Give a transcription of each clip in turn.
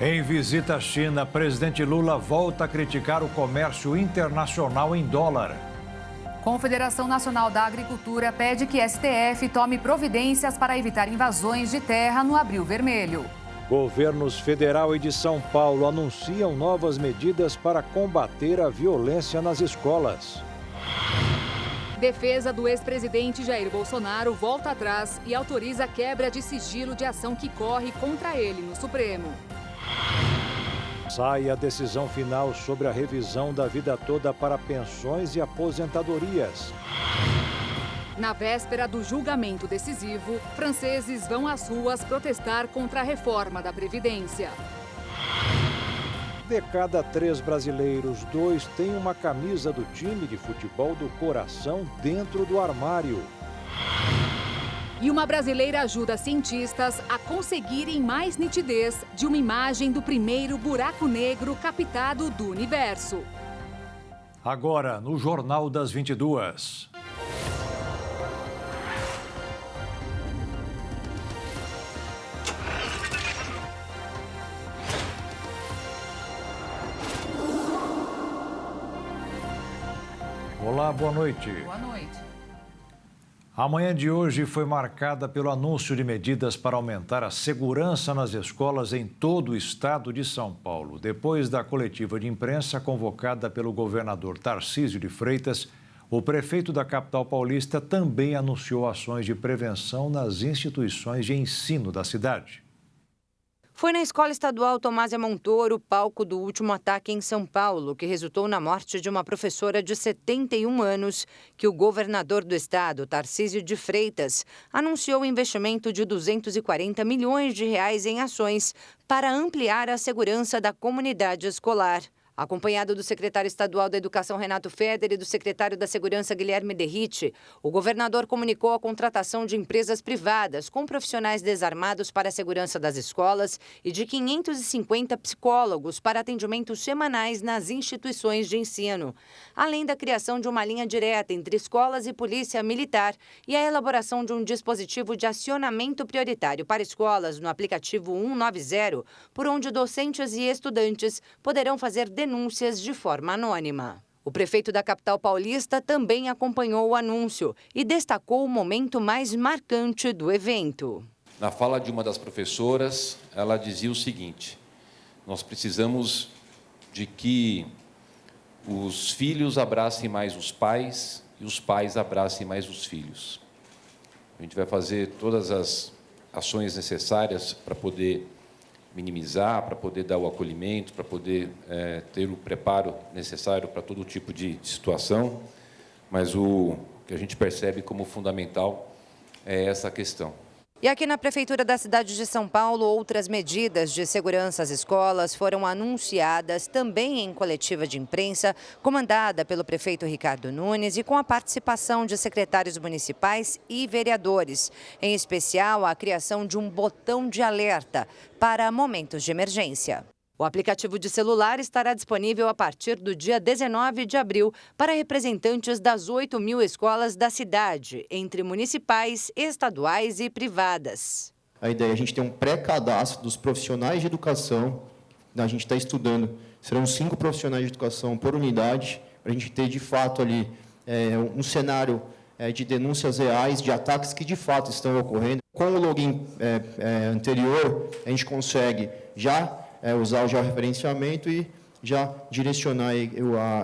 Em visita à China, presidente Lula volta a criticar o comércio internacional em dólar. Confederação Nacional da Agricultura pede que STF tome providências para evitar invasões de terra no Abril Vermelho. Governos federal e de São Paulo anunciam novas medidas para combater a violência nas escolas. Defesa do ex-presidente Jair Bolsonaro volta atrás e autoriza a quebra de sigilo de ação que corre contra ele no Supremo. Sai a decisão final sobre a revisão da vida toda para pensões e aposentadorias. Na véspera do julgamento decisivo, franceses vão às ruas protestar contra a reforma da Previdência. De cada 3 brasileiros, 2 têm uma camisa do time de futebol do coração dentro do armário. E uma brasileira ajuda cientistas a conseguirem mais nitidez de uma imagem do primeiro buraco negro captado do universo. Agora, no Jornal das 22. Olá, boa noite. Boa noite. A manhã de hoje foi marcada pelo anúncio de medidas para aumentar a segurança nas escolas em todo o estado de São Paulo. Depois da coletiva de imprensa convocada pelo governador Tarcísio de Freitas, o prefeito da capital paulista também anunciou ações de prevenção nas instituições de ensino da cidade. Foi na Escola Estadual Tomásia Montoro, palco do último ataque em São Paulo, que resultou na morte de uma professora de 71 anos, que o governador do estado, Tarcísio de Freitas, anunciou o investimento de 240 milhões de reais em ações para ampliar a segurança da comunidade escolar. Acompanhado do secretário estadual da Educação, Renato Feder, e do secretário da Segurança, Guilherme Derrite, o governador comunicou a contratação de empresas privadas com profissionais desarmados para a segurança das escolas e de 550 psicólogos para atendimentos semanais nas instituições de ensino, além da criação de uma linha direta entre escolas e polícia militar e a elaboração de um dispositivo de acionamento prioritário para escolas no aplicativo 190, por onde docentes e estudantes poderão fazer denúncias de forma anônima. O prefeito da capital paulista também acompanhou o anúncio e destacou o momento mais marcante do evento. Na fala de uma das professoras, ela dizia o seguinte: nós precisamos de que os filhos abracem mais os pais e os pais abracem mais os filhos. A gente vai fazer todas as ações necessárias para poder minimizar, para poder dar o acolhimento, para poder ter o preparo necessário para todo tipo de situação, mas o que a gente percebe como fundamental é essa questão. E aqui na Prefeitura da cidade de São Paulo, outras medidas de segurança às escolas foram anunciadas também em coletiva de imprensa, comandada pelo prefeito Ricardo Nunes e com a participação de secretários municipais e vereadores, em especial a criação de um botão de alerta para momentos de emergência. O aplicativo de celular estará disponível a partir do dia 19 de abril para representantes das 8.000 escolas da cidade, entre municipais, estaduais e privadas. A ideia é a gente ter um pré-cadastro dos profissionais de educação. A gente está estudando, serão 5 profissionais de educação por unidade, para a gente ter, de fato, ali um cenário de denúncias reais, de ataques que, de fato, estão ocorrendo. Com o login anterior, a gente consegue já usar o georreferenciamento e já direcionar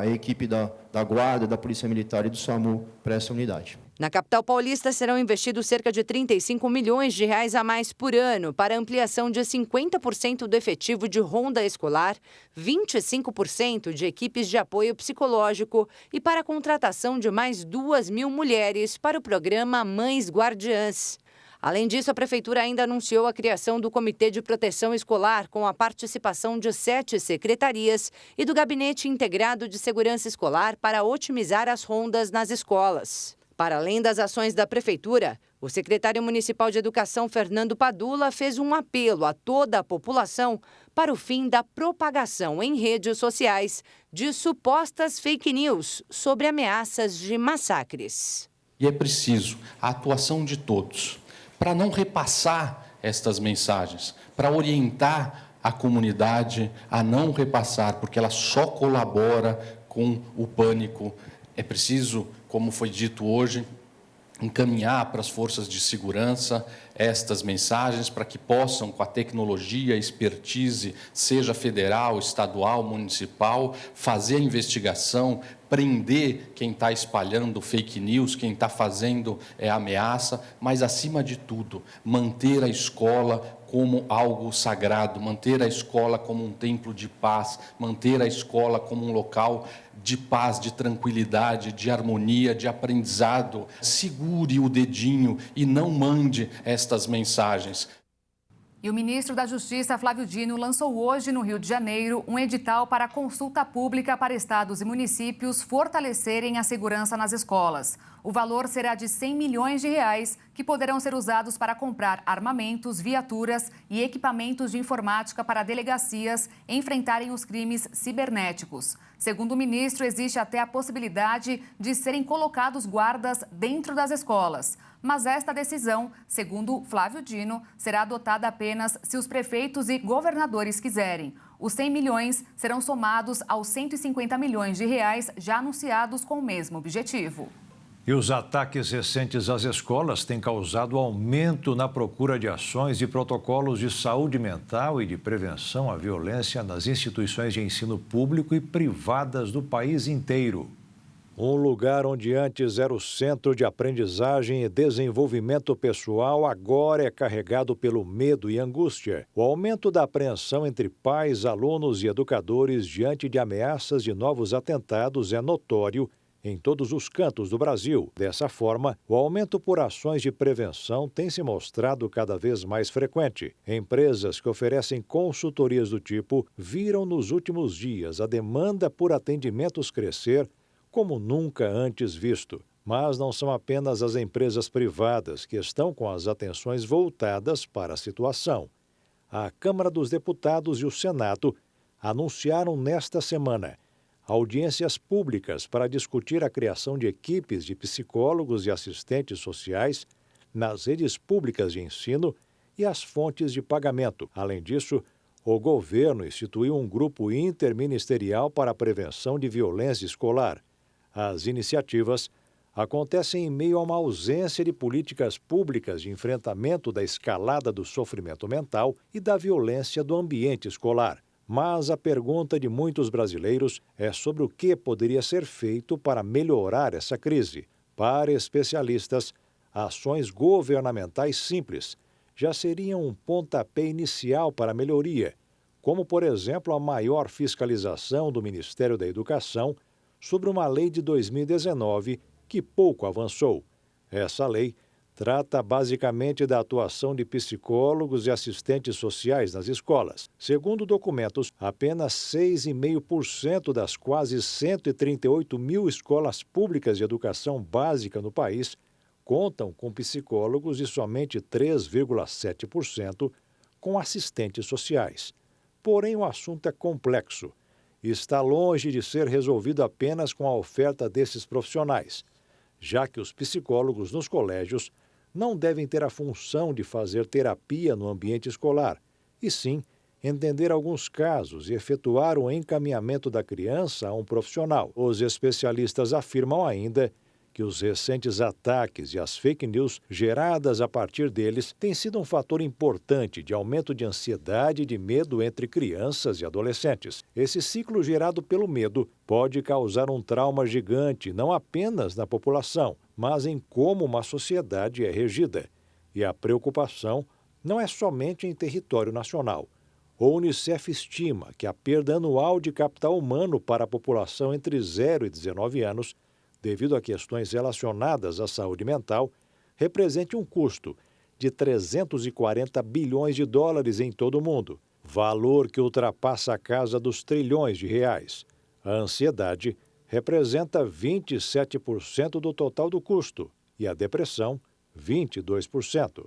a equipe da Guarda, da Polícia Militar e do SAMU para essa unidade. Na capital paulista serão investidos cerca de 35 milhões de reais a mais por ano para ampliação de 50% do efetivo de ronda escolar, 25% de equipes de apoio psicológico e para a contratação de mais 2.000 mulheres para o programa Mães Guardiãs. Além disso, a Prefeitura ainda anunciou a criação do Comitê de Proteção Escolar, com a participação de 7 secretarias e do Gabinete Integrado de Segurança Escolar para otimizar as rondas nas escolas. Para além das ações da Prefeitura, o secretário municipal de Educação, Fernando Padula, fez um apelo a toda a população para o fim da propagação em redes sociais de supostas fake news sobre ameaças de massacres. E é preciso a atuação de todos, para não repassar estas mensagens, para orientar a comunidade a não repassar, porque ela só colabora com o pânico. É preciso, como foi dito hoje, encaminhar para as forças de segurança estas mensagens para que possam, com a tecnologia, expertise, seja federal, estadual, municipal, fazer a investigação, prender quem está espalhando fake news, quem está fazendo ameaça, mas, acima de tudo, manter a escola como algo sagrado, manter a escola como um templo de paz, manter a escola como um local de paz, de tranquilidade, de harmonia, de aprendizado. Segure o dedinho e não mande estas mensagens. E o ministro da Justiça, Flávio Dino, lançou hoje no Rio de Janeiro um edital para consulta pública para estados e municípios fortalecerem a segurança nas escolas. O valor será de R$100 milhões, que poderão ser usados para comprar armamentos, viaturas e equipamentos de informática para delegacias enfrentarem os crimes cibernéticos. Segundo o ministro, existe até a possibilidade de serem colocados guardas dentro das escolas. Mas esta decisão, segundo Flávio Dino, será adotada apenas se os prefeitos e governadores quiserem. Os 100 milhões serão somados aos R$150 milhões já anunciados com o mesmo objetivo. E os ataques recentes às escolas têm causado aumento na procura de ações e protocolos de saúde mental e de prevenção à violência nas instituições de ensino público e privadas do país inteiro. Um lugar onde antes era o centro de aprendizagem e desenvolvimento pessoal, agora é carregado pelo medo e angústia. O aumento da apreensão entre pais, alunos e educadores diante de ameaças de novos atentados é notório em todos os cantos do Brasil. Dessa forma, o aumento por ações de prevenção tem se mostrado cada vez mais frequente. Empresas que oferecem consultorias do tipo viram nos últimos dias a demanda por atendimentos crescer como nunca antes visto. Mas não são apenas as empresas privadas que estão com as atenções voltadas para a situação. A Câmara dos Deputados e o Senado anunciaram nesta semana audiências públicas para discutir a criação de equipes de psicólogos e assistentes sociais nas redes públicas de ensino e as fontes de pagamento. Além disso, o governo instituiu um grupo interministerial para a prevenção de violência escolar. As iniciativas acontecem em meio a uma ausência de políticas públicas de enfrentamento da escalada do sofrimento mental e da violência do ambiente escolar. Mas a pergunta de muitos brasileiros é sobre o que poderia ser feito para melhorar essa crise. Para especialistas, ações governamentais simples já seriam um pontapé inicial para a melhoria, como, por exemplo, a maior fiscalização do Ministério da Educação sobre uma lei de 2019 que pouco avançou. Essa lei trata basicamente da atuação de psicólogos e assistentes sociais nas escolas. Segundo documentos, apenas 6,5% das quase 138 mil escolas públicas de educação básica no país contam com psicólogos e somente 3,7% com assistentes sociais. Porém, o assunto é complexo e está longe de ser resolvido apenas com a oferta desses profissionais, já que os psicólogos nos colégios não devem ter a função de fazer terapia no ambiente escolar, e sim entender alguns casos e efetuar o encaminhamento da criança a um profissional. Os especialistas afirmam ainda que os recentes ataques e as fake news geradas a partir deles têm sido um fator importante de aumento de ansiedade e de medo entre crianças e adolescentes. Esse ciclo gerado pelo medo pode causar um trauma gigante não apenas na população, mas em como uma sociedade é regida. E a preocupação não é somente em território nacional. O Unicef estima que a perda anual de capital humano para a população entre 0 e 19 anos, devido a questões relacionadas à saúde mental, represente um custo de 340 bilhões de dólares em todo o mundo, valor que ultrapassa a casa dos trilhões de reais. A ansiedade representa 27% do total do custo e a depressão, 22%.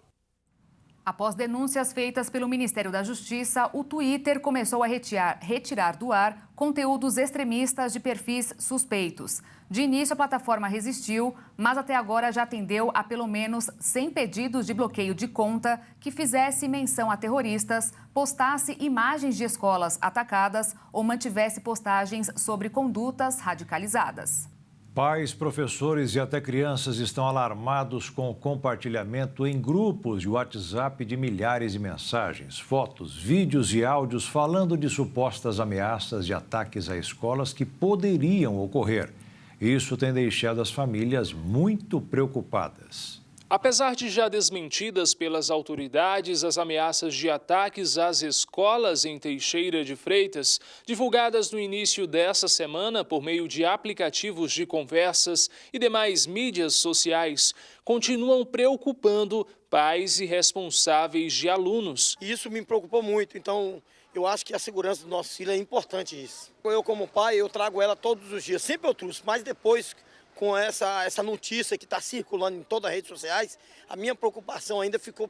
Após denúncias feitas pelo Ministério da Justiça, o Twitter começou a retirar do ar conteúdos extremistas de perfis suspeitos. De início, a plataforma resistiu, mas até agora já atendeu a pelo menos 100 pedidos de bloqueio de conta que fizesse menção a terroristas, postasse imagens de escolas atacadas ou mantivesse postagens sobre condutas radicalizadas. Pais, professores e até crianças estão alarmados com o compartilhamento em grupos de WhatsApp de milhares de mensagens, fotos, vídeos e áudios falando de supostas ameaças de ataques a escolas que poderiam ocorrer. Isso tem deixado as famílias muito preocupadas. Apesar de já desmentidas pelas autoridades, as ameaças de ataques às escolas em Teixeira de Freitas, divulgadas no início dessa semana por meio de aplicativos de conversas e demais mídias sociais, continuam preocupando pais e responsáveis de alunos. Isso me preocupou muito, então eu acho que a segurança do nosso filho é importante isso. Eu como pai, eu trago ela todos os dias, sempre eu trouxe, mas depois, com essa notícia que está circulando em todas as redes sociais, a minha preocupação ainda ficou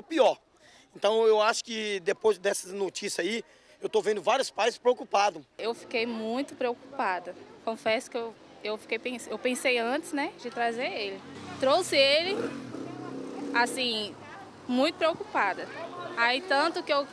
pior. Então eu acho que depois dessas notícias aí, eu estou vendo vários pais preocupados. Eu fiquei muito preocupada. Confesso que eu pensei antes, né, de trazer ele. Trouxe ele, assim, muito preocupada. Aí tanto que eu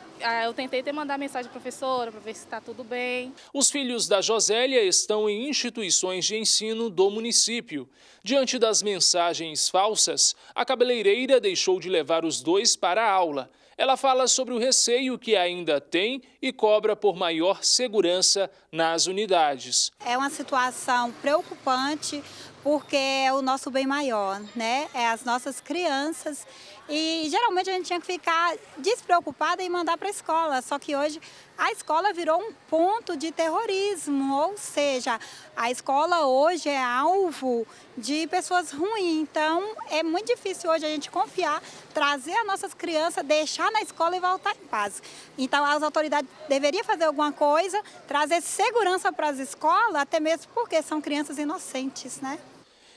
tentei mandar mensagem à professora para ver se está tudo bem. Os filhos da Josélia estão em instituições de ensino do município. Diante das mensagens falsas, a cabeleireira deixou de levar os dois para a aula. Ela fala sobre o receio que ainda tem e cobra por maior segurança nas unidades. É uma situação preocupante porque é o nosso bem maior, né? É as nossas crianças. E geralmente a gente tinha que ficar despreocupada e mandar para a escola, só que hoje a escola virou um ponto de terrorismo, ou seja, a escola hoje é alvo de pessoas ruins, então é muito difícil hoje a gente confiar, trazer as nossas crianças, deixar na escola e voltar em paz. Então as autoridades deveriam fazer alguma coisa, trazer segurança para as escolas, até mesmo porque são crianças inocentes, né?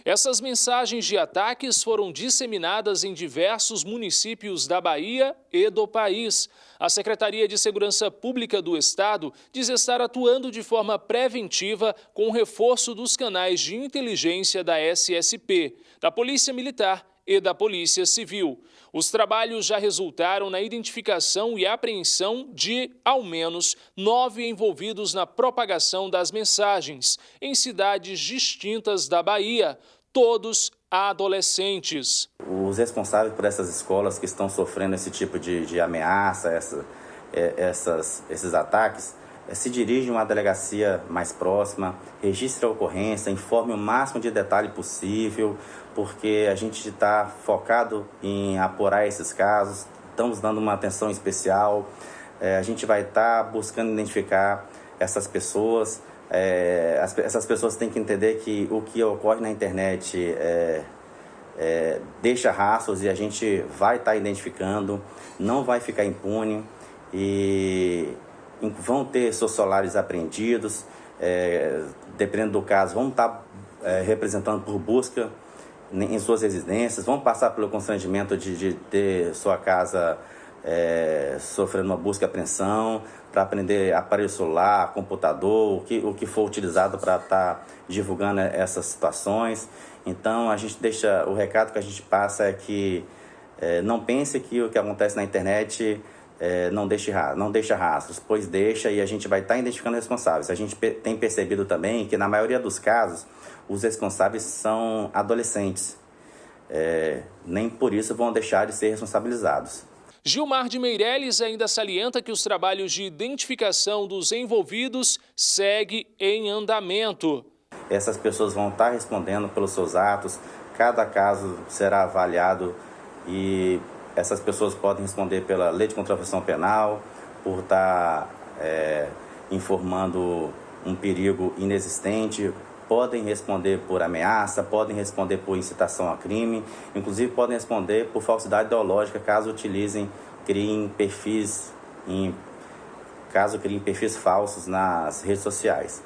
Essas mensagens de ataques foram disseminadas em diversos municípios da Bahia e do país. A Secretaria de Segurança Pública do Estado diz estar atuando de forma preventiva com o reforço dos canais de inteligência da SSP, da Polícia Militar e da Polícia Civil. Os trabalhos já resultaram na identificação e apreensão de, ao menos, 9 envolvidos na propagação das mensagens, em cidades distintas da Bahia, todos adolescentes. Os responsáveis por essas escolas que estão sofrendo esse tipo de ameaça, esses ataques, se dirigem a uma delegacia mais próxima, registre a ocorrência, informe o máximo de detalhe possível, porque a gente está focado em apurar esses casos, estamos dando uma atenção especial, a gente vai estar buscando identificar essas pessoas. Essas pessoas têm que entender que o que ocorre na internet deixa rastros e a gente vai estar identificando, não vai ficar impune e vão ter seus celulares apreendidos, dependendo do caso, vão estar representando por busca em suas residências, vão passar pelo constrangimento de ter sua casa sofrendo uma busca e apreensão, para aprender aparelho celular, computador, o que for utilizado para estar divulgando essas situações. Então, a gente deixa, o recado que a gente passa é que não pense que o que acontece na internet não deixa rastros, pois deixa e a gente vai estar identificando responsáveis. A gente tem percebido também que, na maioria dos casos, os responsáveis são adolescentes. Nem por isso vão deixar de ser responsabilizados. Gilmar de Meireles ainda salienta que os trabalhos de identificação dos envolvidos seguem em andamento. Essas pessoas vão estar respondendo pelos seus atos, cada caso será avaliado e essas pessoas podem responder pela lei de contravenção penal, por estar informando um perigo inexistente, podem responder por ameaça, podem responder por incitação a crime, inclusive podem responder por falsidade ideológica, caso criem perfis falsos nas redes sociais.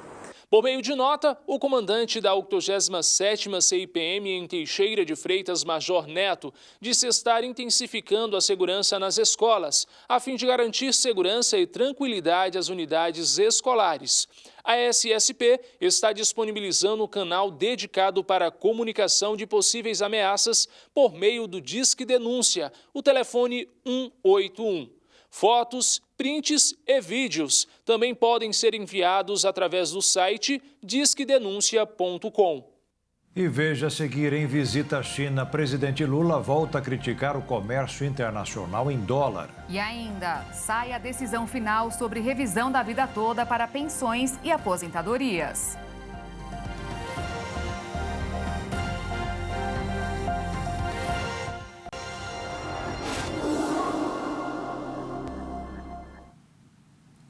Por meio de nota, o comandante da 87ª CIPM em Teixeira de Freitas, Major Neto, disse estar intensificando a segurança nas escolas, a fim de garantir segurança e tranquilidade às unidades escolares. A SSP está disponibilizando um canal dedicado para a comunicação de possíveis ameaças por meio do Disque Denúncia, o telefone 181. Fotos, prints e vídeos também podem ser enviados através do site disquedenuncia.com. E veja a seguir, em visita à China, presidente Lula volta a criticar o comércio internacional em dólar. E ainda, sai a decisão final sobre revisão da vida toda para pensões e aposentadorias.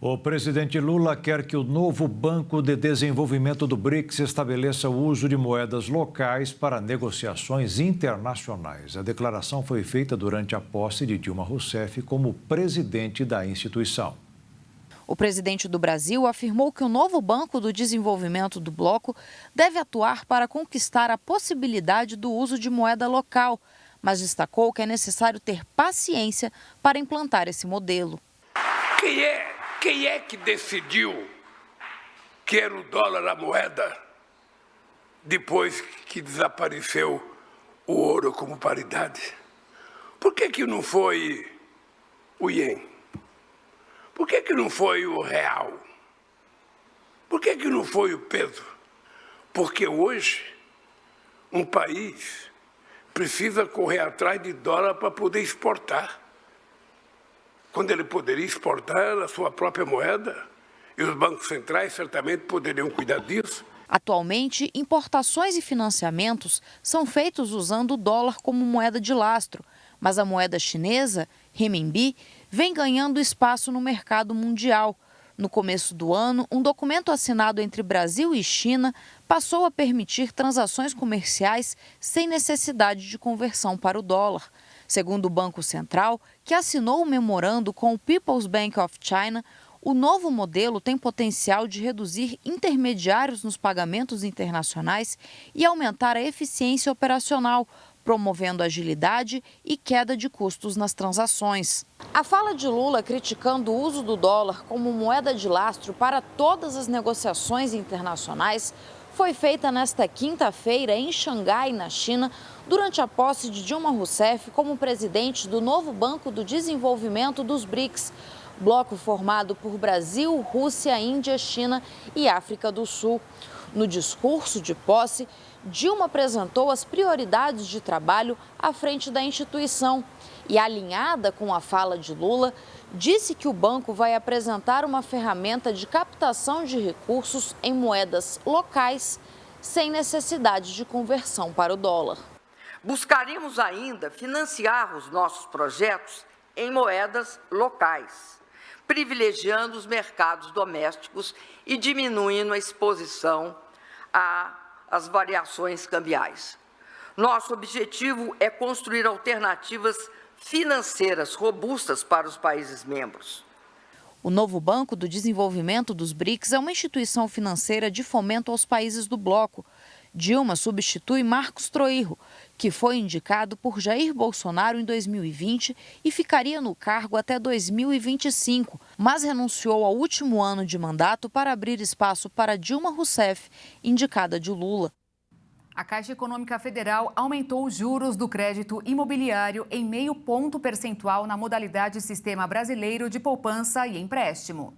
O presidente Lula quer que o novo Banco de Desenvolvimento do BRICS estabeleça o uso de moedas locais para negociações internacionais. A declaração foi feita durante a posse de Dilma Rousseff como presidente da instituição. O presidente do Brasil afirmou que o novo Banco do Desenvolvimento do Bloco deve atuar para conquistar a possibilidade do uso de moeda local, mas destacou que é necessário ter paciência para implantar esse modelo. Quem é que decidiu que era o dólar a moeda depois que desapareceu o ouro como paridade? Por que não foi o ien? Por que não foi o real? Por que não foi o peso? Porque hoje um país precisa correr atrás de dólar para poder exportar. Quando ele poderia exportar a sua própria moeda, e os bancos centrais certamente poderiam cuidar disso. Atualmente, importações e financiamentos são feitos usando o dólar como moeda de lastro, mas a moeda chinesa, renminbi, vem ganhando espaço no mercado mundial. No começo do ano, um documento assinado entre Brasil e China passou a permitir transações comerciais sem necessidade de conversão para o dólar. Segundo o Banco Central, que assinou o memorando com o People's Bank of China, o novo modelo tem potencial de reduzir intermediários nos pagamentos internacionais e aumentar a eficiência operacional, promovendo agilidade e queda de custos nas transações. A fala de Lula criticando o uso do dólar como moeda de lastro para todas as negociações internacionais foi feita nesta quinta-feira em Xangai, na China, durante a posse de Dilma Rousseff como presidente do novo Banco do Desenvolvimento dos BRICS, bloco formado por Brasil, Rússia, Índia, China e África do Sul. No discurso de posse, Dilma apresentou as prioridades de trabalho à frente da instituição e, alinhada com a fala de Lula, disse que o banco vai apresentar uma ferramenta de captação de recursos em moedas locais, sem necessidade de conversão para o dólar. Buscaremos ainda financiar os nossos projetos em moedas locais, privilegiando os mercados domésticos e diminuindo a exposição às variações cambiais. Nosso objetivo é construir alternativas financeiras robustas para os países membros. O novo Banco do Desenvolvimento dos BRICS é uma instituição financeira de fomento aos países do bloco. Dilma substitui Marcos Troirro, que foi indicado por Jair Bolsonaro em 2020 e ficaria no cargo até 2025, mas renunciou ao último ano de mandato para abrir espaço para Dilma Rousseff, indicada de Lula. A Caixa Econômica Federal aumentou os juros do crédito imobiliário em 0,5 ponto percentual na modalidade Sistema Brasileiro de Poupança e Empréstimo.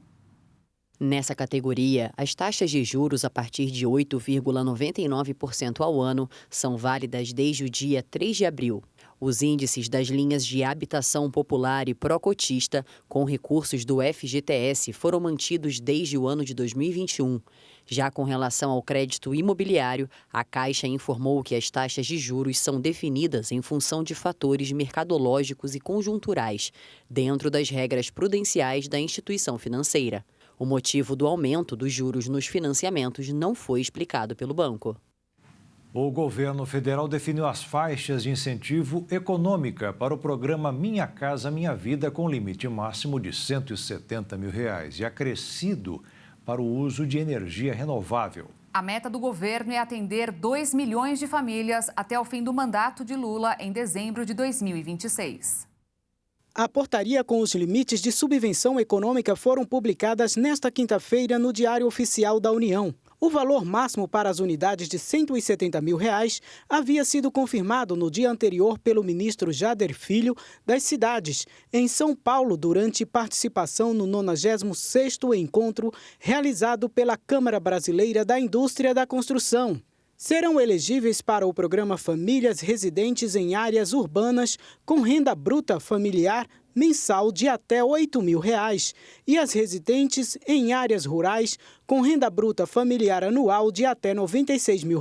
Nessa categoria, as taxas de juros a partir de 8,99% ao ano são válidas desde o dia 3 de abril. Os índices das linhas de habitação popular e pró-cotista, com recursos do FGTS, foram mantidos desde o ano de 2021. Já com relação ao crédito imobiliário, a Caixa informou que as taxas de juros são definidas em função de fatores mercadológicos e conjunturais, dentro das regras prudenciais da instituição financeira. O motivo do aumento dos juros nos financiamentos não foi explicado pelo banco. O governo federal definiu as faixas de incentivo econômica para o programa Minha Casa Minha Vida com limite máximo de R$ 170 mil e acrescido para o uso de energia renovável. A meta do governo é atender 2 milhões de famílias até o fim do mandato de Lula, em dezembro de 2026. A portaria com os limites de subvenção econômica foram publicadas nesta quinta-feira no Diário Oficial da União. O valor máximo para as unidades de R$ 170 mil havia sido confirmado no dia anterior pelo ministro Jader Filho das Cidades, em São Paulo, durante participação no 96º encontro realizado pela Câmara Brasileira da Indústria da Construção. Serão elegíveis para o programa famílias residentes em áreas urbanas com renda bruta familiar mensal de até R$ 8 mil e as residentes em áreas rurais com renda bruta familiar anual de até R$ 96 mil.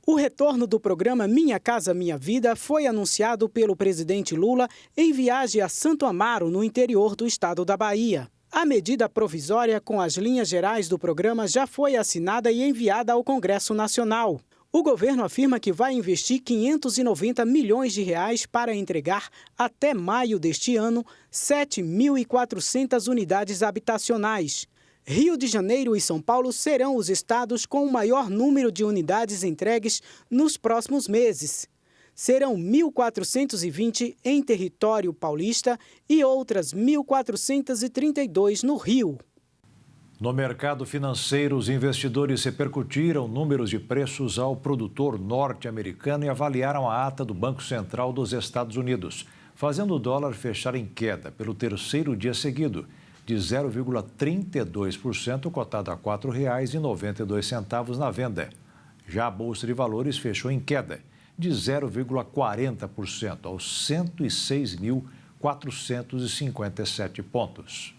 O retorno do programa Minha Casa Minha Vida foi anunciado pelo presidente Lula em viagem a Santo Amaro, no interior do estado da Bahia. A medida provisória com as linhas gerais do programa já foi assinada e enviada ao Congresso Nacional. O governo afirma que vai investir R$ 590 milhões para entregar, até maio deste ano, 7.400 unidades habitacionais. Rio de Janeiro e São Paulo serão os estados com o maior número de unidades entregues nos próximos meses. Serão 1.420 em território paulista e outras 1.432 no Rio. No mercado financeiro, os investidores repercutiram números de preços ao produtor norte-americano e avaliaram a ata do Banco Central dos Estados Unidos, fazendo o dólar fechar em queda pelo terceiro dia seguido, de 0,32%, cotado a R$ 4,92 na venda. Já a Bolsa de Valores fechou em queda, de 0,40%, aos 106.457 pontos.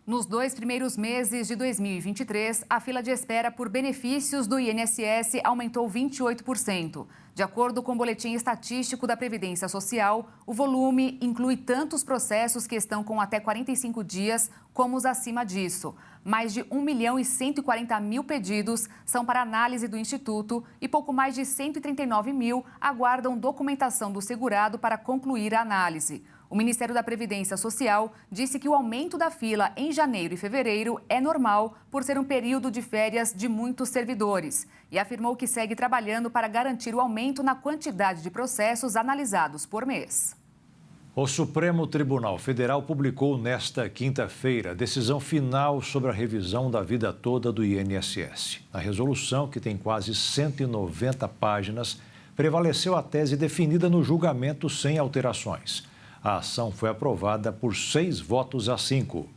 Nos 2 primeiros meses de 2023, a fila de espera por benefícios do INSS aumentou 28%. De acordo com o Boletim Estatístico da Previdência Social, o volume inclui tanto os processos que estão com até 45 dias como os acima disso. Mais de 1.140.000 pedidos são para análise do Instituto e pouco mais de 139 mil aguardam documentação do segurado para concluir a análise. O Ministério da Previdência Social disse que o aumento da fila em janeiro e fevereiro é normal por ser um período de férias de muitos servidores e afirmou que segue trabalhando para garantir o aumento na quantidade de processos analisados por mês. O Supremo Tribunal Federal publicou nesta quinta-feira a decisão final sobre a revisão da vida toda do INSS. Na resolução, que tem quase 190 páginas, prevaleceu a tese definida no julgamento sem alterações. A ação foi aprovada por 6 votos a 5.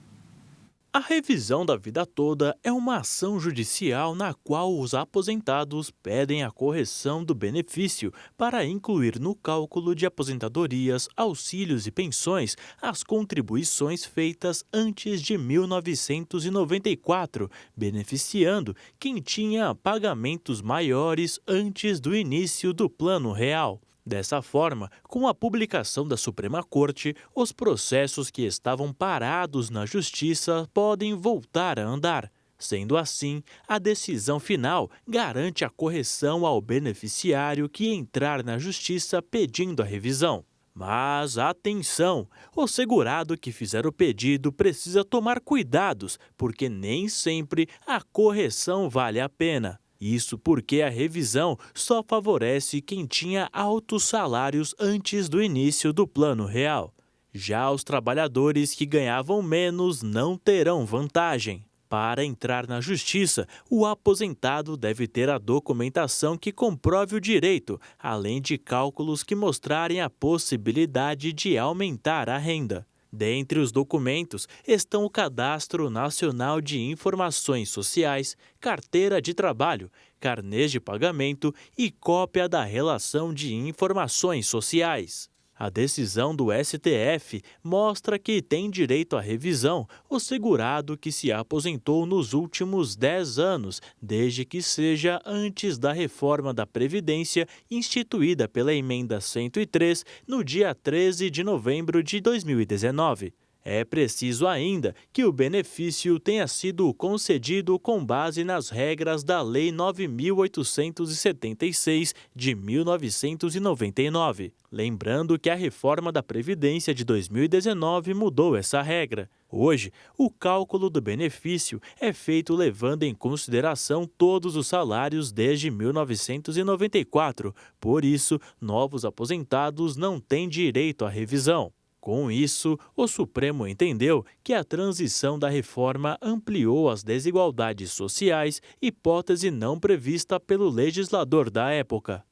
A revisão da vida toda é uma ação judicial na qual os aposentados pedem a correção do benefício para incluir no cálculo de aposentadorias, auxílios e pensões as contribuições feitas antes de 1994, beneficiando quem tinha pagamentos maiores antes do início do Plano Real. Dessa forma, com a publicação da Suprema Corte, os processos que estavam parados na Justiça podem voltar a andar. Sendo assim, a decisão final garante a correção ao beneficiário que entrar na Justiça pedindo a revisão. Mas atenção, o segurado que fizer o pedido precisa tomar cuidados, porque nem sempre a correção vale a pena. Isso porque a revisão só favorece quem tinha altos salários antes do início do Plano Real. Já os trabalhadores que ganhavam menos não terão vantagem. Para entrar na Justiça, o aposentado deve ter a documentação que comprove o direito, além de cálculos que mostrarem a possibilidade de aumentar a renda. Dentre os documentos estão o Cadastro Nacional de Informações Sociais, carteira de trabalho, carnês de pagamento e cópia da Relação de Informações Sociais. A decisão do STF mostra que tem direito à revisão o segurado que se aposentou nos últimos 10 anos, desde que seja antes da reforma da Previdência instituída pela Emenda 103 no dia 13 de novembro de 2019. É preciso ainda que o benefício tenha sido concedido com base nas regras da Lei 9.876 de 1999. Lembrando que a reforma da Previdência de 2019 mudou essa regra. Hoje, o cálculo do benefício é feito levando em consideração todos os salários desde 1994. Por isso, novos aposentados não têm direito à revisão. Com isso, o Supremo entendeu que a transição da reforma ampliou as desigualdades sociais, hipótese não prevista pelo legislador da época.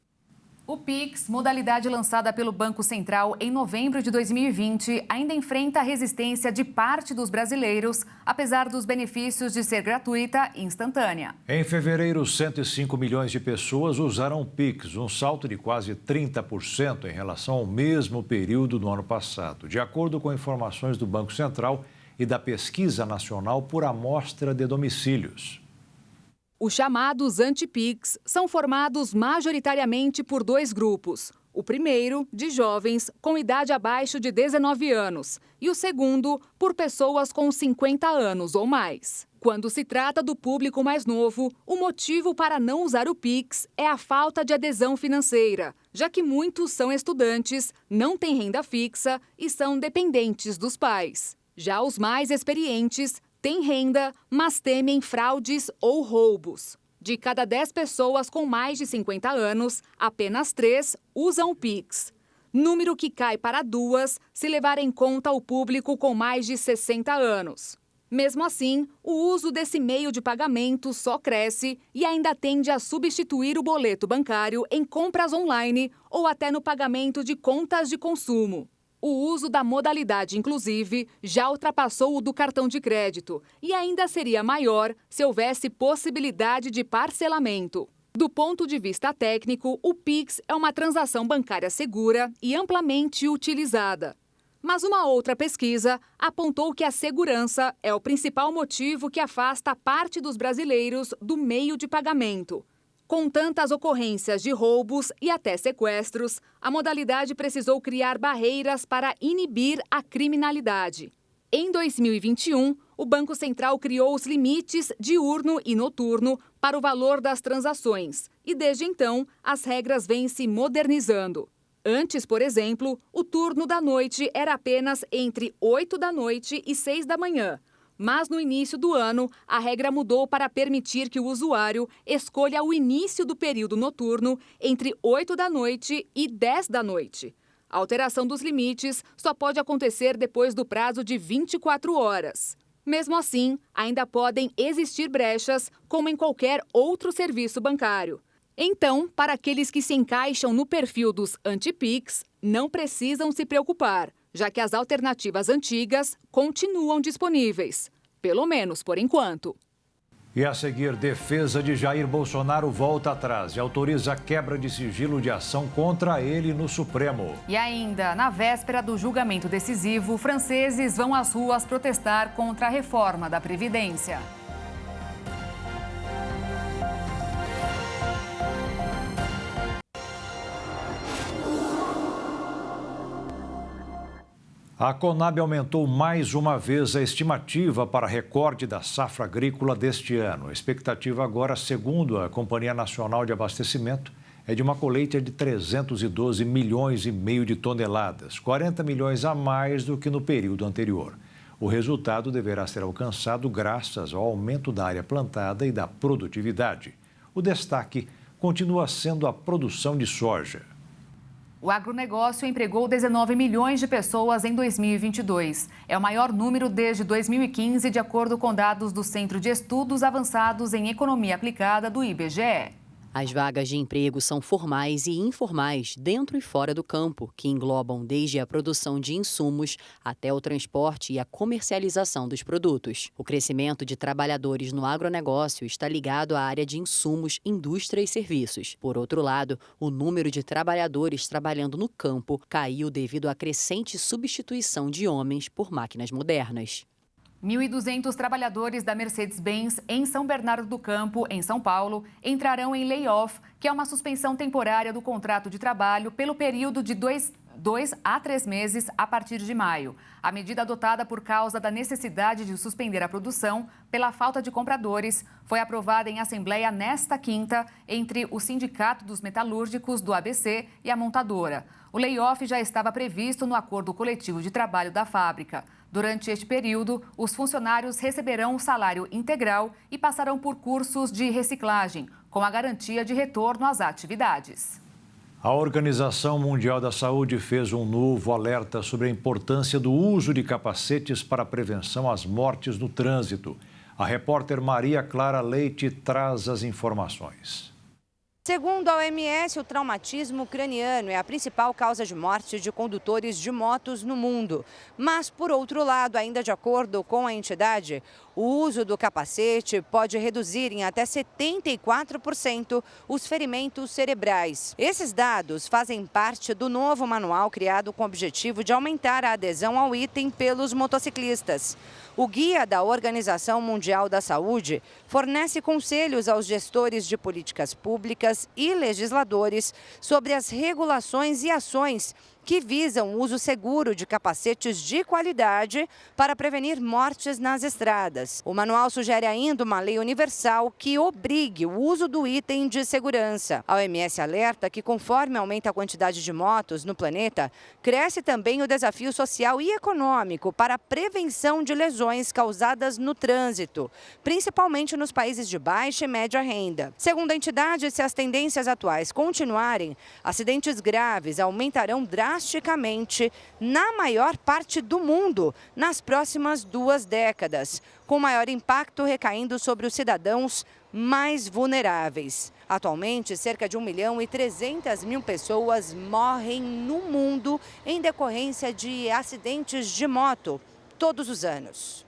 O Pix, modalidade lançada pelo Banco Central em novembro de 2020, ainda enfrenta a resistência de parte dos brasileiros, apesar dos benefícios de ser gratuita e instantânea. Em fevereiro, 105 milhões de pessoas usaram o Pix, um salto de quase 30% em relação ao mesmo período do ano passado, de acordo com informações do Banco Central e da Pesquisa Nacional por Amostra de Domicílios. Os chamados anti-Pix são formados majoritariamente por dois grupos. O primeiro, de jovens com idade abaixo de 19 anos, e o segundo, por pessoas com 50 anos ou mais. Quando se trata do público mais novo, o motivo para não usar o Pix é a falta de adesão financeira, já que muitos são estudantes, não têm renda fixa e são dependentes dos pais. Já os mais experientes têm renda, mas temem fraudes ou roubos. De cada 10 pessoas com mais de 50 anos, apenas 3 usam o Pix. Número que cai para 2 se levar em conta o público com mais de 60 anos. Mesmo assim, o uso desse meio de pagamento só cresce e ainda tende a substituir o boleto bancário em compras online ou até no pagamento de contas de consumo. O uso da modalidade, inclusive, já ultrapassou o do cartão de crédito e ainda seria maior se houvesse possibilidade de parcelamento. Do ponto de vista técnico, o Pix é uma transação bancária segura e amplamente utilizada. Mas uma outra pesquisa apontou que a segurança é o principal motivo que afasta parte dos brasileiros do meio de pagamento. Com tantas ocorrências de roubos e até sequestros, a modalidade precisou criar barreiras para inibir a criminalidade. Em 2021, o Banco Central criou os limites diurno e noturno para o valor das transações e, desde então, as regras vêm se modernizando. Antes, por exemplo, o turno da noite era apenas entre 8 da noite e 6 da manhã. Mas no início do ano, a regra mudou para permitir que o usuário escolha o início do período noturno entre 8 da noite e 10 da noite. A alteração dos limites só pode acontecer depois do prazo de 24 horas. Mesmo assim, ainda podem existir brechas, como em qualquer outro serviço bancário. Então, para aqueles que se encaixam no perfil dos anti-Pix, não precisam se preocupar, já que as alternativas antigas continuam disponíveis, pelo menos por enquanto. E a seguir, defesa de Jair Bolsonaro volta atrás e autoriza a quebra de sigilo de ação contra ele no Supremo. E ainda, na véspera do julgamento decisivo, franceses vão às ruas protestar contra a reforma da Previdência. A Conab aumentou mais uma vez a estimativa para recorde da safra agrícola deste ano. A expectativa agora, segundo a Companhia Nacional de Abastecimento, é de uma colheita de 312 milhões e meio de toneladas, 40 milhões a mais do que no período anterior. O resultado deverá ser alcançado graças ao aumento da área plantada e da produtividade. O destaque continua sendo a produção de soja. O agronegócio empregou 19 milhões de pessoas em 2022. É o maior número desde 2015, de acordo com dados do Centro de Estudos Avançados em Economia Aplicada do IBGE. As vagas de emprego são formais e informais, dentro e fora do campo, que englobam desde a produção de insumos até o transporte e a comercialização dos produtos. O crescimento de trabalhadores no agronegócio está ligado à área de insumos, indústria e serviços. Por outro lado, o número de trabalhadores trabalhando no campo caiu devido à crescente substituição de homens por máquinas modernas. 1.200 trabalhadores da Mercedes-Benz em São Bernardo do Campo, em São Paulo, entrarão em layoff, que é uma suspensão temporária do contrato de trabalho pelo período de 2 a 3 meses a partir de maio. A medida adotada por causa da necessidade de suspender a produção pela falta de compradores foi aprovada em assembleia nesta quinta entre o Sindicato dos Metalúrgicos do ABC e a montadora. O layoff já estava previsto no acordo coletivo de trabalho da fábrica. Durante este período, os funcionários receberão o salário integral e passarão por cursos de reciclagem, com a garantia de retorno às atividades. A Organização Mundial da Saúde fez um novo alerta sobre a importância do uso de capacetes para a prevenção às mortes no trânsito. A repórter Maria Clara Leite traz as informações. Segundo a OMS, o traumatismo craniano é a principal causa de morte de condutores de motos no mundo. Mas, por outro lado, ainda de acordo com a entidade, o uso do capacete pode reduzir em até 74% os ferimentos cerebrais. Esses dados fazem parte do novo manual criado com o objetivo de aumentar a adesão ao item pelos motociclistas. O guia da Organização Mundial da Saúde fornece conselhos aos gestores de políticas públicas e legisladores sobre as regulações e ações que visam o uso seguro de capacetes de qualidade para prevenir mortes nas estradas. O manual sugere ainda uma lei universal que obrigue o uso do item de segurança. A OMS alerta que, conforme aumenta a quantidade de motos no planeta, cresce também o desafio social e econômico para a prevenção de lesões causadas no trânsito, principalmente nos países de baixa e média renda. Segundo a entidade, se as tendências atuais continuarem, acidentes graves aumentarão drasticamente na maior parte do mundo nas próximas 2 décadas, com maior impacto recaindo sobre os cidadãos mais vulneráveis. Atualmente, cerca de 1.300.000 pessoas morrem no mundo em decorrência de acidentes de moto todos os anos.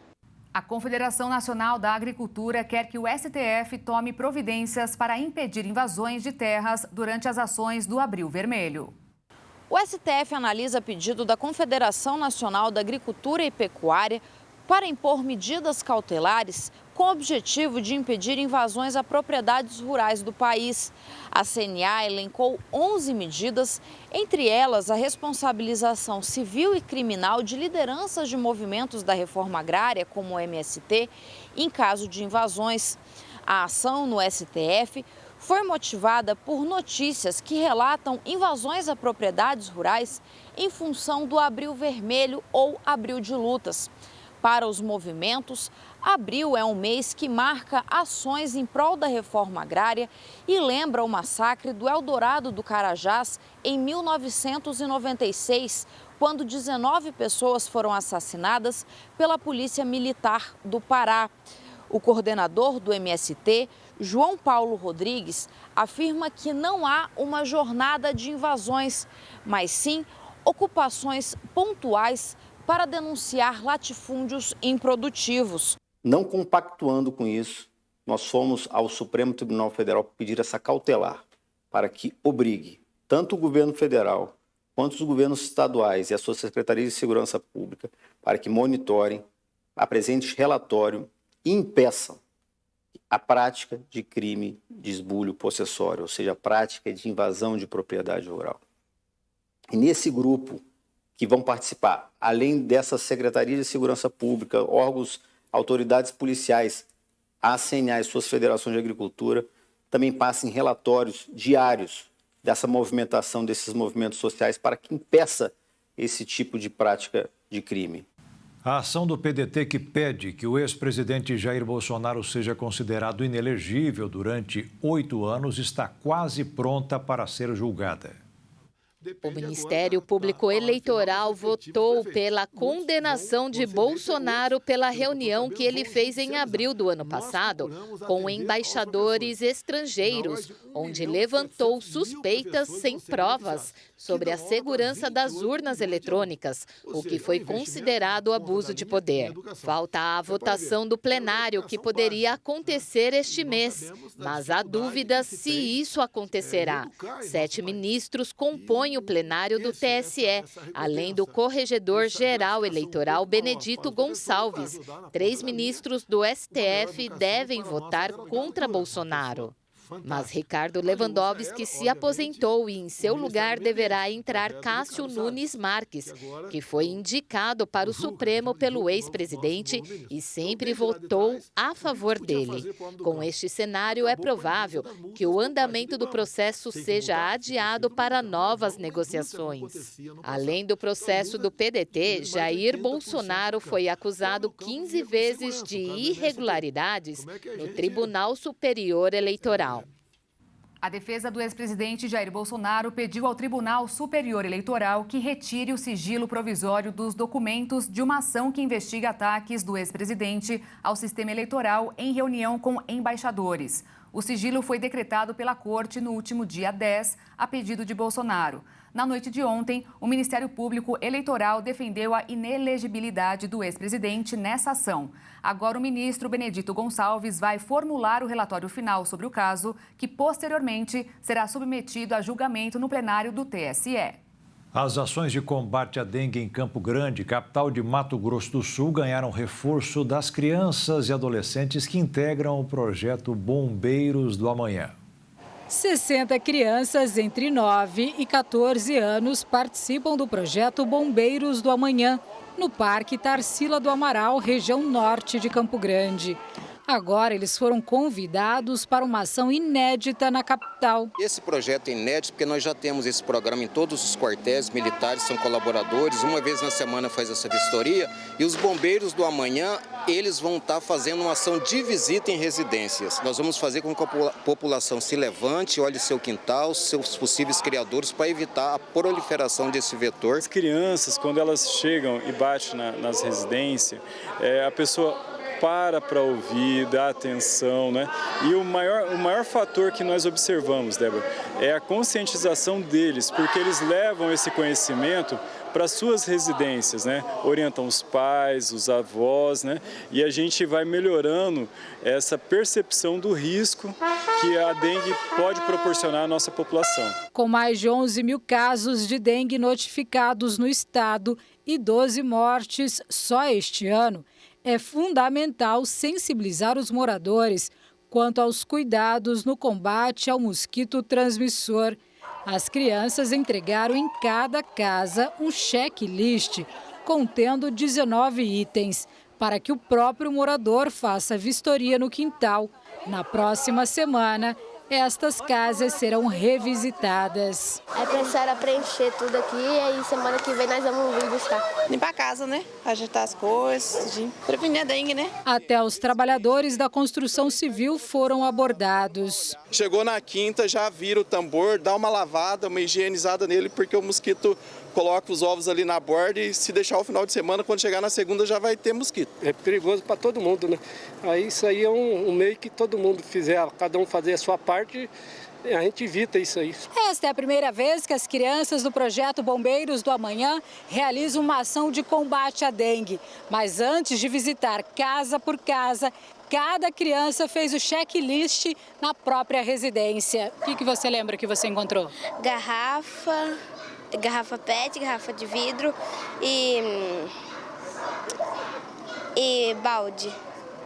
A Confederação Nacional da Agricultura quer que o STF tome providências para impedir invasões de terras durante as ações do Abril Vermelho. O STF analisa pedido da Confederação Nacional da Agricultura e Pecuária para impor medidas cautelares com o objetivo de impedir invasões a propriedades rurais do país. A CNA elencou 11 medidas, entre elas a responsabilização civil e criminal de lideranças de movimentos da reforma agrária, como o MST, em caso de invasões. A ação no STF foi motivada por notícias que relatam invasões a propriedades rurais em função do Abril Vermelho ou Abril de Lutas. Para os movimentos, abril é um mês que marca ações em prol da reforma agrária e lembra o massacre do Eldorado do Carajás em 1996, quando 19 pessoas foram assassinadas pela Polícia Militar do Pará. O coordenador do MST, João Paulo Rodrigues, afirma que não há uma jornada de invasões, mas sim ocupações pontuais para denunciar latifúndios improdutivos. Não compactuando com isso, nós fomos ao Supremo Tribunal Federal pedir essa cautelar para que obrigue tanto o governo federal quanto os governos estaduais e as suas secretarias de segurança pública para que monitorem, apresentem relatório e impeçam a prática de crime de esbulho possessório, ou seja, a prática de invasão de propriedade rural. E nesse grupo que vão participar, além dessas secretarias de segurança pública, órgãos, autoridades policiais, a CNA e suas federações de agricultura, também passem relatórios diários dessa movimentação, desses movimentos sociais, para que impeça esse tipo de prática de crime. A ação do PDT que pede que o ex-presidente Jair Bolsonaro seja considerado inelegível durante 8 anos está quase pronta para ser julgada. O Ministério Público Eleitoral votou pela condenação de Bolsonaro pela reunião que ele fez em abril do ano passado com embaixadores estrangeiros, onde levantou suspeitas sem provas sobre a segurança das urnas eletrônicas, o que foi considerado abuso de poder. Falta a votação do plenário, que poderia acontecer este mês, mas há dúvidas se isso acontecerá. 7 ministros compõem o plenário do TSE, além do corregedor-geral eleitoral Benedito Gonçalves. 3 ministros do STF devem votar contra Bolsonaro. Mas Ricardo Lewandowski se aposentou e em seu lugar deverá entrar Cássio Nunes Marques, que foi indicado para o Supremo pelo ex-presidente e sempre votou a favor dele. Com este cenário, é provável que o andamento do processo seja adiado para novas negociações. Além do processo do PDT, Jair Bolsonaro foi acusado 15 vezes de irregularidades no Tribunal Superior Eleitoral. A defesa do ex-presidente Jair Bolsonaro pediu ao Tribunal Superior Eleitoral que retire o sigilo provisório dos documentos de uma ação que investiga ataques do ex-presidente ao sistema eleitoral em reunião com embaixadores. O sigilo foi decretado pela Corte no último dia 10, a pedido de Bolsonaro. Na noite de ontem, o Ministério Público Eleitoral defendeu a inelegibilidade do ex-presidente nessa ação. Agora, o ministro Benedito Gonçalves vai formular o relatório final sobre o caso, que posteriormente será submetido a julgamento no plenário do TSE. As ações de combate à dengue em Campo Grande, capital de Mato Grosso do Sul, ganharam reforço das crianças e adolescentes que integram o projeto Bombeiros do Amanhã. 60 crianças entre 9 e 14 anos participam do projeto Bombeiros do Amanhã, no Parque Tarsila do Amaral, região norte de Campo Grande. Agora eles foram convidados para uma ação inédita na capital. Esse projeto é inédito porque nós já temos esse programa em todos os quartéis militares, são colaboradores, uma vez na semana faz essa vistoria, e os Bombeiros do Amanhã, eles vão estar fazendo uma ação de visita em residências. Nós vamos fazer com que a população se levante, olhe seu quintal, seus possíveis criadouros, para evitar a proliferação desse vetor. As crianças, quando elas chegam e batem nas residências, a pessoa para ouvir, dar atenção, né? E o maior fator que nós observamos, Débora, é a conscientização deles, porque eles levam esse conhecimento para suas residências, né? Orientam os pais, os avós, né? E a gente vai melhorando essa percepção do risco que a dengue pode proporcionar à nossa população. Com mais de 11 mil casos de dengue notificados no estado e 12 mortes só este ano, é fundamental sensibilizar os moradores quanto aos cuidados no combate ao mosquito transmissor. As crianças entregaram em cada casa um checklist contendo 19 itens para que o próprio morador faça vistoria no quintal. Na próxima semana, estas casas serão revisitadas. É para a senhora preencher tudo aqui e aí semana que vem nós vamos vir buscar. Limpar a casa, né? Ajeitar as coisas, prevenir a dengue, né? Até os trabalhadores da construção civil foram abordados. Chegou na quinta, já vira o tambor, dá uma lavada, uma higienizada nele, porque o mosquito coloca os ovos ali na borda e se deixar o final de semana, quando chegar na segunda já vai ter mosquito. É perigoso para todo mundo, né? Aí isso aí é um meio que todo mundo fizer, cada um fazer a sua parte, a gente evita isso aí. Esta é a primeira vez que as crianças do projeto Bombeiros do Amanhã realizam uma ação de combate à dengue. Mas antes de visitar casa por casa, cada criança fez o checklist na própria residência. O que você lembra que você encontrou? Garrafa PET, garrafa de vidro e balde.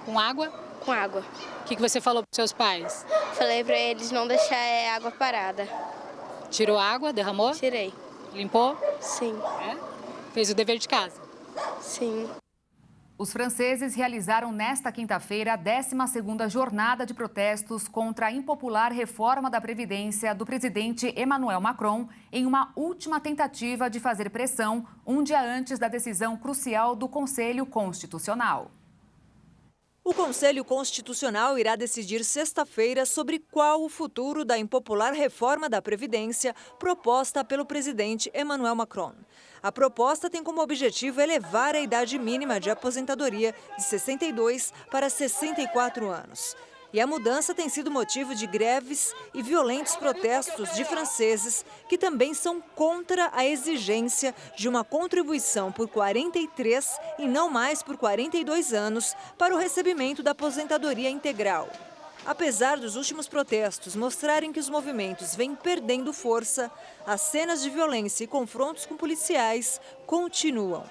Com água? Com água. O que você falou para os seus pais? Falei para eles não deixar água parada. Tirou água, derramou? Tirei. Limpou? Sim. Fez o dever de casa? Sim. Os franceses realizaram nesta quinta-feira a 12ª jornada de protestos contra a impopular reforma da Previdência do presidente Emmanuel Macron, em uma última tentativa de fazer pressão um dia antes da decisão crucial do Conselho Constitucional. O Conselho Constitucional irá decidir sexta-feira sobre qual o futuro da impopular reforma da Previdência proposta pelo presidente Emmanuel Macron. A proposta tem como objetivo elevar a idade mínima de aposentadoria de 62 para 64 anos. E a mudança tem sido motivo de greves e violentos protestos de franceses que também são contra a exigência de uma contribuição por 43 e não mais por 42 anos para o recebimento da aposentadoria integral. Apesar dos últimos protestos mostrarem que os movimentos vêm perdendo força, as cenas de violência e confrontos com policiais continuam.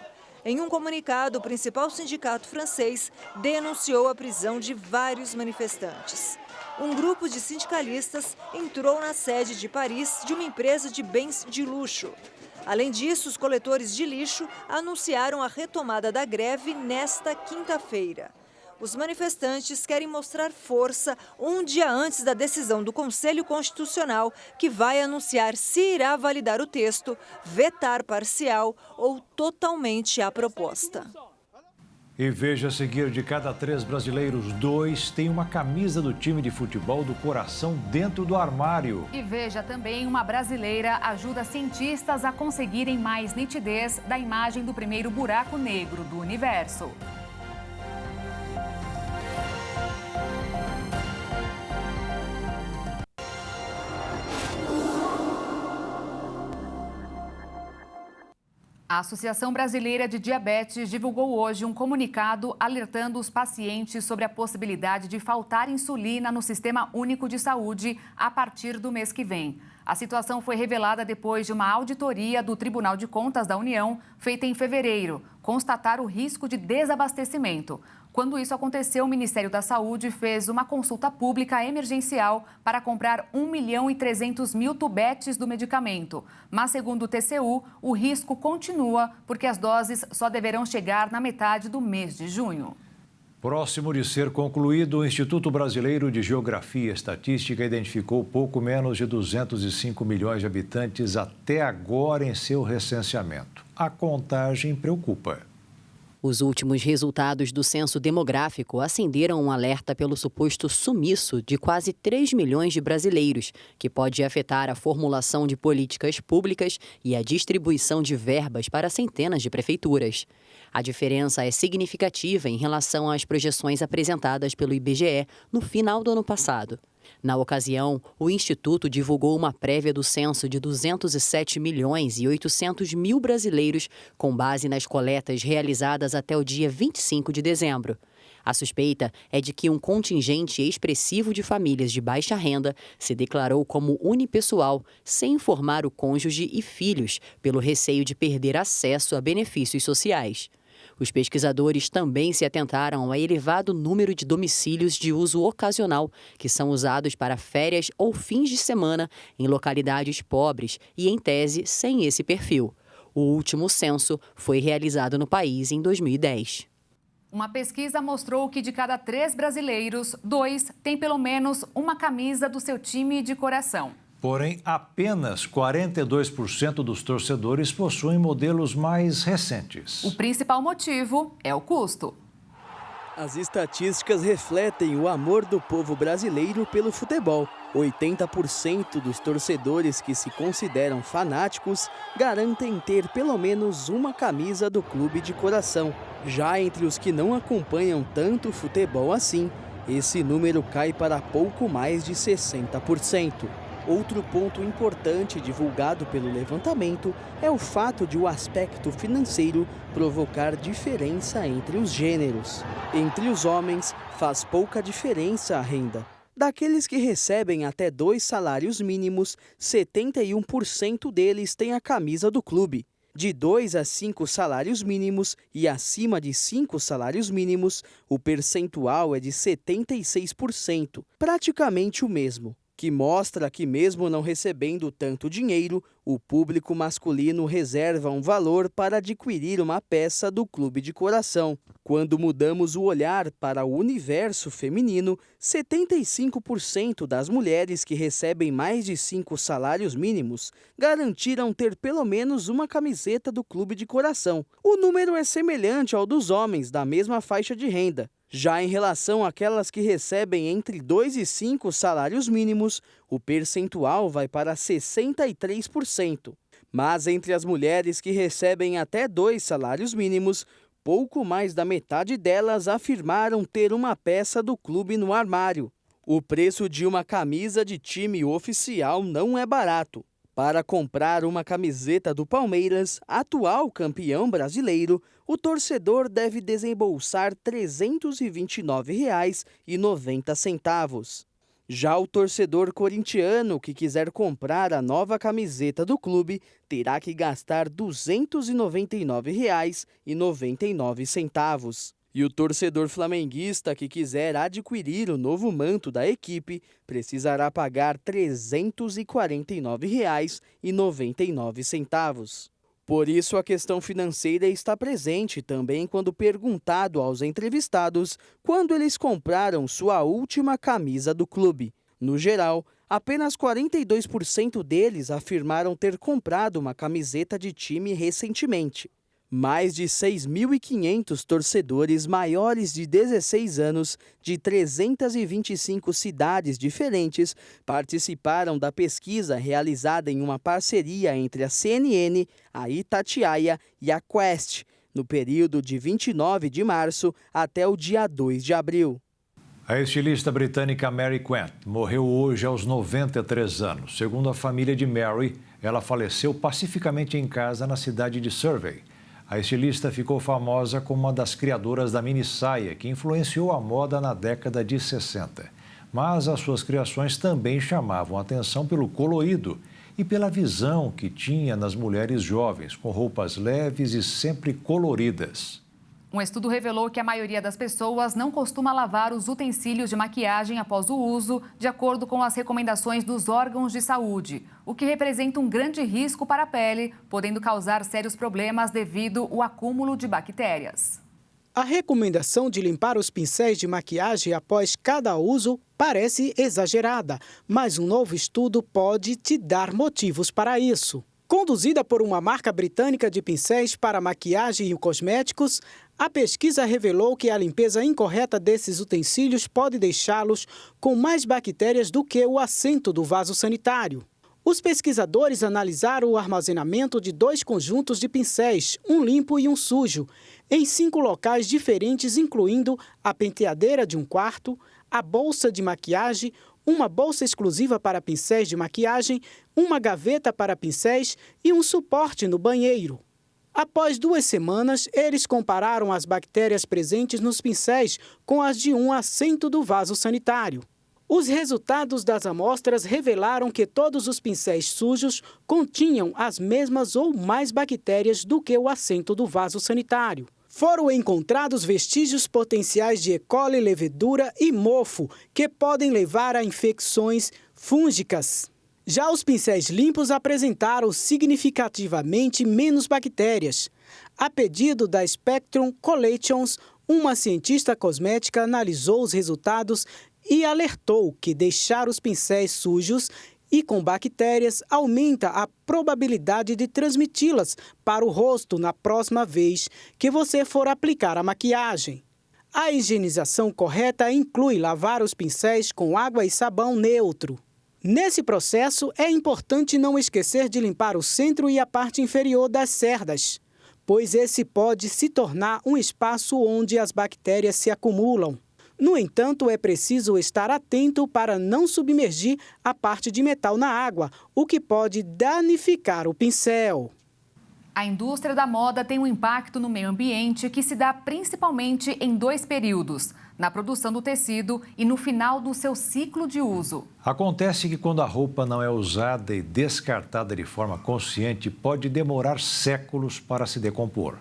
Em um comunicado, o principal sindicato francês denunciou a prisão de vários manifestantes. um grupo de sindicalistas entrou na sede de Paris de uma empresa de bens de luxo. Além disso, os coletores de lixo anunciaram a retomada da greve nesta quinta-feira. Os manifestantes querem mostrar força um dia antes da decisão do Conselho Constitucional, que vai anunciar se irá validar o texto, vetar parcial ou totalmente a proposta. E veja a seguir, de cada 3 brasileiros, 2 têm uma camisa do time de futebol do coração dentro do armário. E veja também, uma brasileira ajuda cientistas a conseguirem mais nitidez da imagem do primeiro buraco negro do universo. A Associação Brasileira de Diabetes divulgou hoje um comunicado alertando os pacientes sobre a possibilidade de faltar insulina no Sistema Único de Saúde a partir do mês que vem. A situação foi revelada depois de uma auditoria do Tribunal de Contas da União, feita em fevereiro, constatar o risco de desabastecimento. Quando isso aconteceu, o Ministério da Saúde fez uma consulta pública emergencial para comprar 1.300.000 tubetes do medicamento. Mas, segundo o TCU, o risco continua porque as doses só deverão chegar na metade do mês de junho. Próximo de ser concluído, o Instituto Brasileiro de Geografia e Estatística identificou pouco menos de 205 milhões de habitantes até agora em seu recenseamento. A contagem preocupa. Os últimos resultados do censo demográfico acenderam um alerta pelo suposto sumiço de quase 3 milhões de brasileiros, que pode afetar a formulação de políticas públicas e a distribuição de verbas para centenas de prefeituras. A diferença é significativa em relação às projeções apresentadas pelo IBGE no final do ano passado. Na ocasião, o Instituto divulgou uma prévia do censo de 207 milhões e 800 mil brasileiros, com base nas coletas realizadas até o dia 25 de dezembro. A suspeita é de que um contingente expressivo de famílias de baixa renda se declarou como unipessoal, sem informar o cônjuge e filhos, pelo receio de perder acesso a benefícios sociais. Os pesquisadores também se atentaram ao elevado número de domicílios de uso ocasional, que são usados para férias ou fins de semana em localidades pobres e, em tese, sem esse perfil. O último censo foi realizado no país em 2010. Uma pesquisa mostrou que de cada 3 brasileiros, 2 têm pelo menos uma camisa do seu time de coração. Porém, apenas 42% dos torcedores possuem modelos mais recentes. O principal motivo é o custo. As estatísticas refletem o amor do povo brasileiro pelo futebol. 80% dos torcedores que se consideram fanáticos garantem ter pelo menos uma camisa do clube de coração. Já entre os que não acompanham tanto futebol assim, esse número cai para pouco mais de 60%. Outro ponto importante divulgado pelo levantamento é o fato de o aspecto financeiro provocar diferença entre os gêneros. Entre os homens, faz pouca diferença a renda. Daqueles que recebem até 2 salários mínimos, 71% deles têm a camisa do clube. De 2 a 5 salários mínimos e acima de 5 salários mínimos, o percentual é de 76%, praticamente o mesmo, que mostra que mesmo não recebendo tanto dinheiro, o público masculino reserva um valor para adquirir uma peça do clube de coração. Quando mudamos o olhar para o universo feminino, 75% das mulheres que recebem mais de 5 salários mínimos garantiram ter pelo menos uma camiseta do clube de coração. O número é semelhante ao dos homens da mesma faixa de renda. Já em relação àquelas que recebem entre 2 e 5 salários mínimos, o percentual vai para 63%. Mas entre as mulheres que recebem até 2 salários mínimos, pouco mais da metade delas afirmaram ter uma peça do clube no armário. O preço de uma camisa de time oficial não é barato. Para comprar uma camiseta do Palmeiras, atual campeão brasileiro, o torcedor deve desembolsar R$ 329,90. Já o torcedor corintiano que quiser comprar a nova camiseta do clube terá que gastar R$ 299,99. E o torcedor flamenguista que quiser adquirir o novo manto da equipe precisará pagar R$ 349,99. Por isso, a questão financeira está presente também quando perguntado aos entrevistados quando eles compraram sua última camisa do clube. No geral, apenas 42% deles afirmaram ter comprado uma camiseta de time recentemente. Mais de 6.500 torcedores maiores de 16 anos de 325 cidades diferentes participaram da pesquisa realizada em uma parceria entre a CNN, a Itatiaia e a Quest, no período de 29 de março até o dia 2 de abril. A estilista britânica Mary Quant morreu hoje aos 93 anos. Segundo a família de Mary, ela faleceu pacificamente em casa na cidade de Surrey. A estilista ficou famosa como uma das criadoras da mini-saia, que influenciou a moda na década de 60. Mas as suas criações também chamavam a atenção pelo colorido e pela visão que tinha nas mulheres jovens, com roupas leves e sempre coloridas. Um estudo revelou que a maioria das pessoas não costuma lavar os utensílios de maquiagem após o uso, de acordo com as recomendações dos órgãos de saúde, o que representa um grande risco para a pele, podendo causar sérios problemas devido ao acúmulo de bactérias. A recomendação de limpar os pincéis de maquiagem após cada uso parece exagerada, mas um novo estudo pode te dar motivos para isso. Conduzida por uma marca britânica de pincéis para maquiagem e cosméticos, a pesquisa revelou que a limpeza incorreta desses utensílios pode deixá-los com mais bactérias do que o assento do vaso sanitário. Os pesquisadores analisaram o armazenamento de 2 conjuntos de pincéis, um limpo e um sujo, em 5 locais diferentes, incluindo a penteadeira de um quarto, a bolsa de maquiagem, uma bolsa exclusiva para pincéis de maquiagem, uma gaveta para pincéis e um suporte no banheiro. Após 2 semanas, eles compararam as bactérias presentes nos pincéis com as de um assento do vaso sanitário. Os resultados das amostras revelaram que todos os pincéis sujos continham as mesmas ou mais bactérias do que o assento do vaso sanitário. Foram encontrados vestígios potenciais de E. coli, levedura e mofo, que podem levar a infecções fúngicas. Já os pincéis limpos apresentaram significativamente menos bactérias. A pedido da Spectrum Collections, uma cientista cosmética analisou os resultados e alertou que deixar os pincéis sujos e com bactérias aumenta a probabilidade de transmiti-las para o rosto na próxima vez que você for aplicar a maquiagem. A higienização correta inclui lavar os pincéis com água e sabão neutro. Nesse processo, é importante não esquecer de limpar o centro e a parte inferior das cerdas, pois esse pode se tornar um espaço onde as bactérias se acumulam. No entanto, é preciso estar atento para não submergir a parte de metal na água, o que pode danificar o pincel. A indústria da moda tem um impacto no meio ambiente que se dá principalmente em 2 períodos: na produção do tecido e no final do seu ciclo de uso. Acontece que quando a roupa não é usada e descartada de forma consciente, pode demorar séculos para se decompor.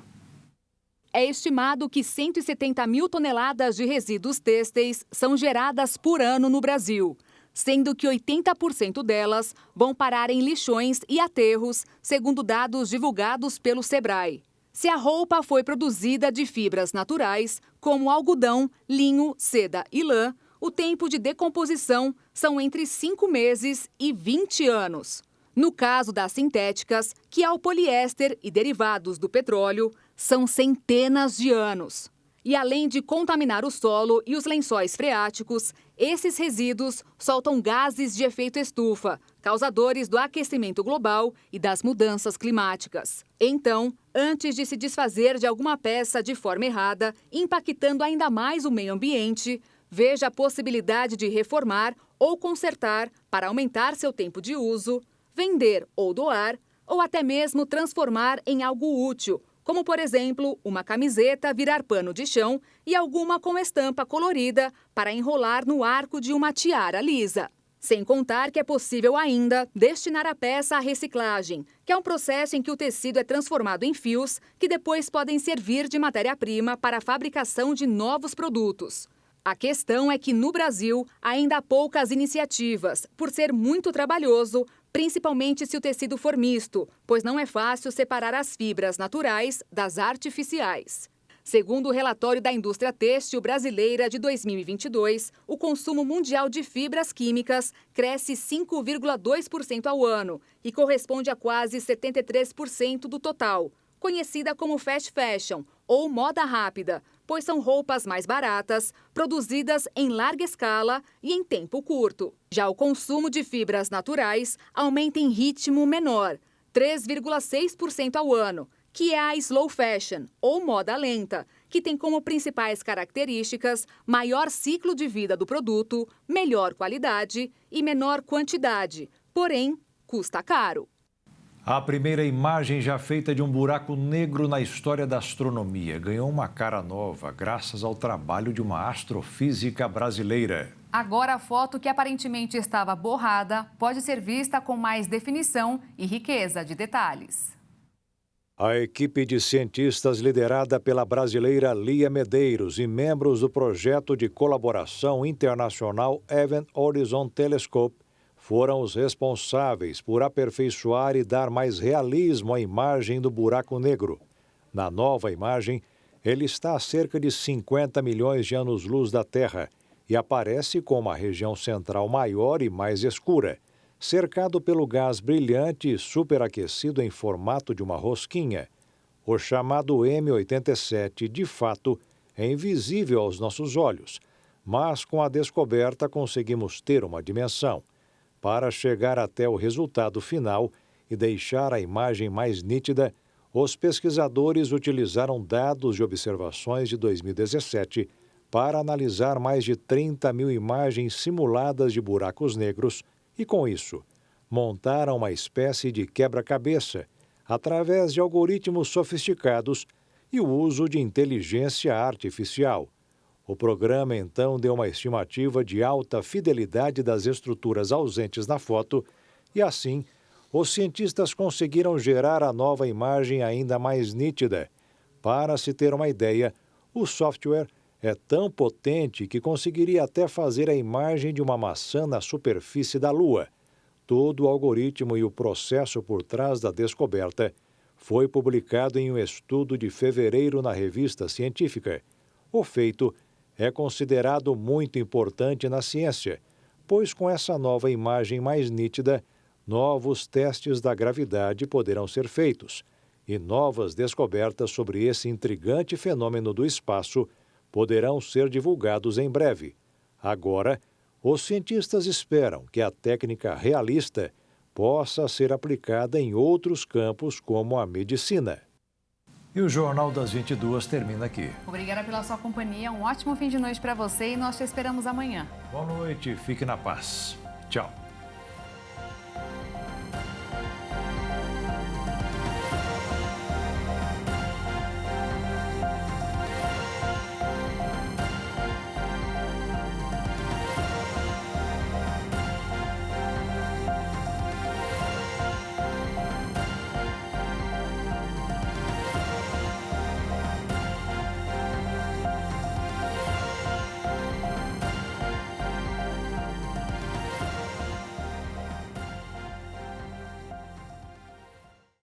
É estimado que 170 mil toneladas de resíduos têxteis são geradas por ano no Brasil, sendo que 80% delas vão parar em lixões e aterros, segundo dados divulgados pelo Sebrae. Se a roupa foi produzida de fibras naturais, como algodão, linho, seda e lã, o tempo de decomposição são entre 5 meses e 20 anos. No caso das sintéticas, que é o poliéster e derivados do petróleo, são centenas de anos. E além de contaminar o solo e os lençóis freáticos, esses resíduos soltam gases de efeito estufa, causadores do aquecimento global e das mudanças climáticas. Então, antes de se desfazer de alguma peça de forma errada, impactando ainda mais o meio ambiente, veja a possibilidade de reformar ou consertar para aumentar seu tempo de uso, vender ou doar, ou até mesmo transformar em algo útil, como, por exemplo, uma camiseta virar pano de chão e alguma com estampa colorida para enrolar no arco de uma tiara lisa. Sem contar que é possível ainda destinar a peça à reciclagem, que é um processo em que o tecido é transformado em fios que depois podem servir de matéria-prima para a fabricação de novos produtos. A questão é que no Brasil ainda há poucas iniciativas, por ser muito trabalhoso, principalmente se o tecido for misto, pois não é fácil separar as fibras naturais das artificiais. Segundo o relatório da indústria têxtil brasileira de 2022, o consumo mundial de fibras químicas cresce 5,2% ao ano e corresponde a quase 73% do total, conhecida como fast fashion ou moda rápida, pois são roupas mais baratas, produzidas em larga escala e em tempo curto. Já o consumo de fibras naturais aumenta em ritmo menor, 3,6% ao ano, que é a slow fashion, ou moda lenta, que tem como principais características maior ciclo de vida do produto, melhor qualidade e menor quantidade, porém, custa caro. A primeira imagem já feita de um buraco negro na história da astronomia ganhou uma cara nova graças ao trabalho de uma astrofísica brasileira. Agora a foto que aparentemente estava borrada pode ser vista com mais definição e riqueza de detalhes. A equipe de cientistas liderada pela brasileira Lia Medeiros e membros do projeto de colaboração internacional Event Horizon Telescope foram os responsáveis por aperfeiçoar e dar mais realismo à imagem do buraco negro. Na nova imagem, ele está a cerca de 50 milhões de anos-luz da Terra e aparece com uma região central maior e mais escura, cercado pelo gás brilhante e superaquecido em formato de uma rosquinha. O chamado M87, de fato, é invisível aos nossos olhos, mas com a descoberta conseguimos ter uma dimensão. Para chegar até o resultado final e deixar a imagem mais nítida, os pesquisadores utilizaram dados de observações de 2017 para analisar mais de 30 mil imagens simuladas de buracos negros e, com isso, montaram uma espécie de quebra-cabeça através de algoritmos sofisticados e o uso de inteligência artificial. O programa, então, deu uma estimativa de alta fidelidade das estruturas ausentes na foto e, assim, os cientistas conseguiram gerar a nova imagem ainda mais nítida. Para se ter uma ideia, o software é tão potente que conseguiria até fazer a imagem de uma maçã na superfície da Lua. Todo o algoritmo e o processo por trás da descoberta foi publicado em um estudo de fevereiro na revista científica. O feito é considerado muito importante na ciência, pois com essa nova imagem mais nítida, novos testes da gravidade poderão ser feitos e novas descobertas sobre esse intrigante fenômeno do espaço poderão ser divulgados em breve. Agora, os cientistas esperam que a técnica realista possa ser aplicada em outros campos como a medicina. E o Jornal das 22 termina aqui. Obrigada pela sua companhia, um ótimo fim de noite para você e nós te esperamos amanhã. Boa noite, fique na paz. Tchau.